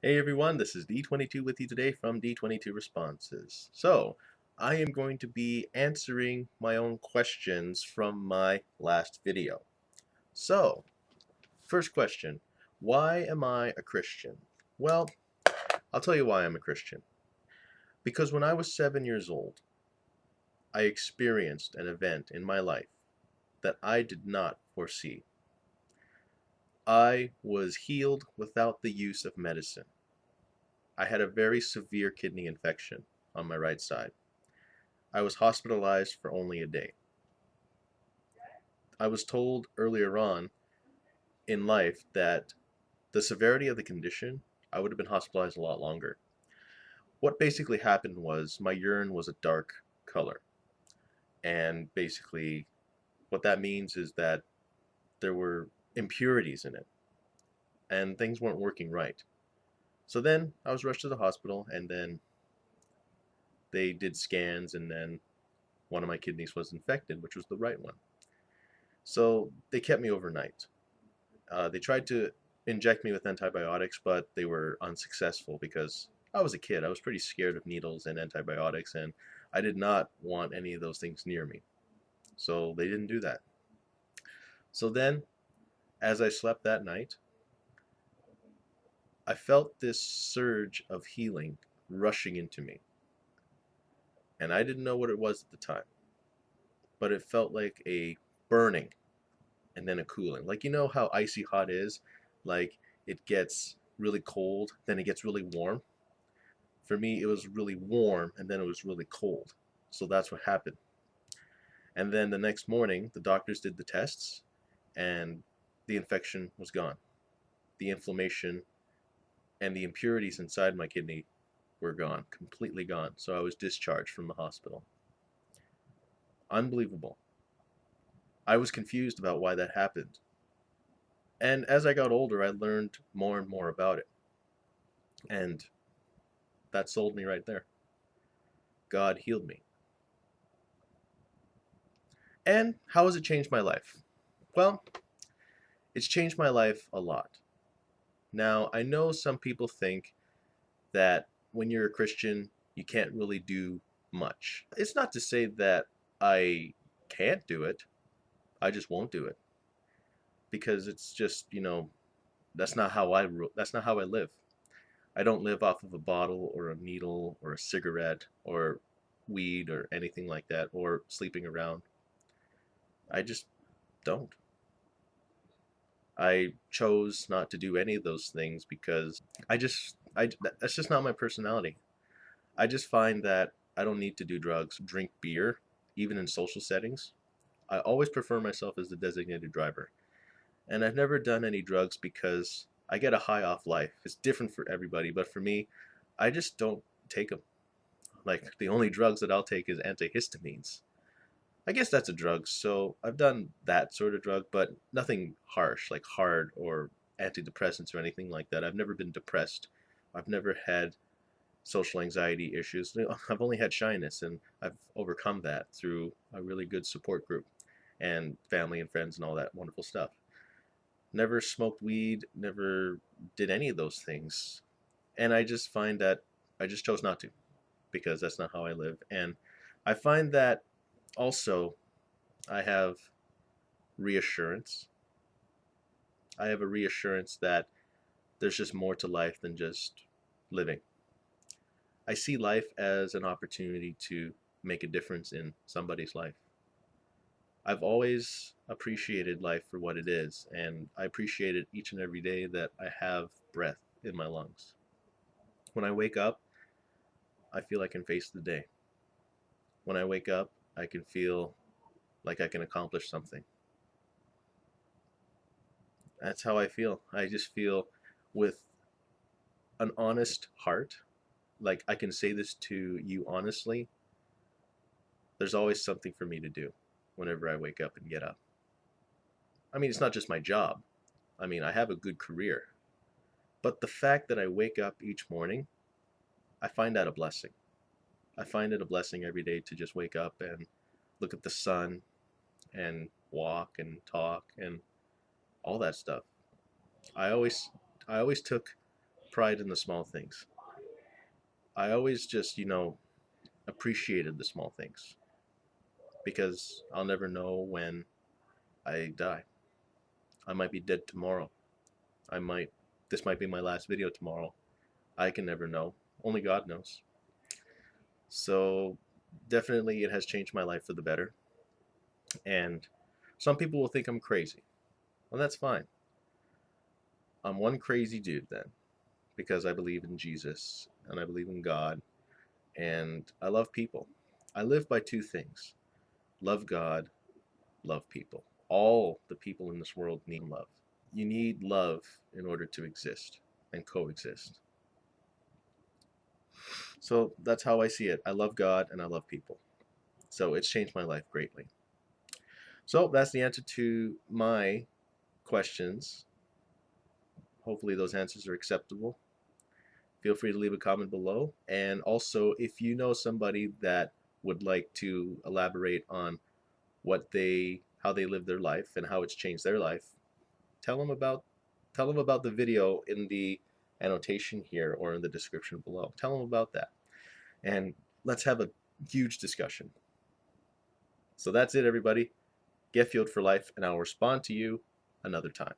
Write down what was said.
Hey everyone, this is D22 with you today from D22 Responses. So, I am going to be answering my own questions from my last video. So, first question, why am I a Christian? Well, I'll tell you why I'm a Christian. Because when I was 7 years old, I experienced an event in my life that I did not foresee. I was healed without the use of medicine. I had a very severe kidney infection on my right side. I was hospitalized for only a day. I was told earlier on in life that the severity of the condition, I would have been hospitalized a lot longer. What basically happened was my urine was a dark color. And basically, what that means is that there were impurities in it and things weren't working right. So then I was rushed to the hospital, and then they did scans, and then one of my kidneys was infected, which was the right one. So they kept me overnight. They tried to inject me with antibiotics, but they were unsuccessful because I was a kid. I was pretty scared of needles and antibiotics, and I did not want any of those things near me. So they didn't do that. So then, as I slept that night, I felt this surge of healing rushing into me. And I didn't know what it was at the time, but it felt like a burning and then a cooling. Like, you know how icy hot is? Like, it gets really cold, then it gets really warm. For me, it was really warm and then it was really cold. So that's what happened. And then the next morning, the doctors did the tests and the infection was gone. The inflammation and the impurities inside my kidney were gone, completely gone. So I was discharged from the hospital. Unbelievable. I was confused about why that happened. And as I got older, I learned more and more about it. And that sold me right there. God healed me. And how has it changed my life? Well, it's changed my life a lot. Now, I know some people think that when you're a Christian, you can't really do much. It's not to say that I can't do it, I just won't do it. Because it's just, that's not how I live. I don't live off of a bottle or a needle or a cigarette or weed or anything like that or sleeping around. I just don't. I chose not to do any of those things because that's just not my personality. I just find that I don't need to do drugs, drink beer, even in social settings. I always prefer myself as the designated driver. And I've never done any drugs because I get a high off life. It's different for everybody, but for me, I just don't take them. Like, the only drugs that I'll take is antihistamines. I guess that's a drug, so I've done that sort of drug, but nothing harsh, like hard or antidepressants or anything like that. I've never been depressed. I've never had social anxiety issues. I've only had shyness, and I've overcome that through a really good support group and family and friends and all that wonderful stuff. Never smoked weed, never did any of those things. And I just find that I just chose not to because that's not how I live. And I find that also I have reassurance. I have a reassurance that there's just more to life than just living. I see life as an opportunity to make a difference in somebody's life. I've always appreciated life for what it is, and I appreciate it each and every day that I have breath in my lungs. When I wake up, I feel I can face the day. When I wake up, I can feel like I can accomplish something. That's how I feel. I just feel with an honest heart, like I can say this to you honestly. There's always something for me to do whenever I wake up and get up. I mean, it's not just my job. I mean, I have a good career. But the fact that I wake up each morning, I find that a blessing. I find it a blessing every day to just wake up and look at the sun and walk and talk and all that stuff. I always I always took pride in the small things. I always just, appreciated the small things because I'll never know when I die. I might be dead tomorrow. This might be my last video tomorrow. I can never know. Only God knows. So definitely it has changed my life for the better. And some people will think I'm crazy. Well, that's fine. I'm one crazy dude then, because I believe in Jesus and I believe in God and I love people. I live by two things: love God, love people. All the people in this world need love. You need love in order to exist and coexist. So that's how I see it. I love God and I love people. So it's changed my life greatly. So that's the answer to my questions. Hopefully those answers are acceptable. Feel free to leave a comment below. And also, if you know somebody that would like to elaborate on how they live their life and how it's changed their life, tell them about the video in the annotation here or in the description below. Tell them about that. And let's have a huge discussion. So that's it, everybody. Get fueled for life, and I'll respond to you another time.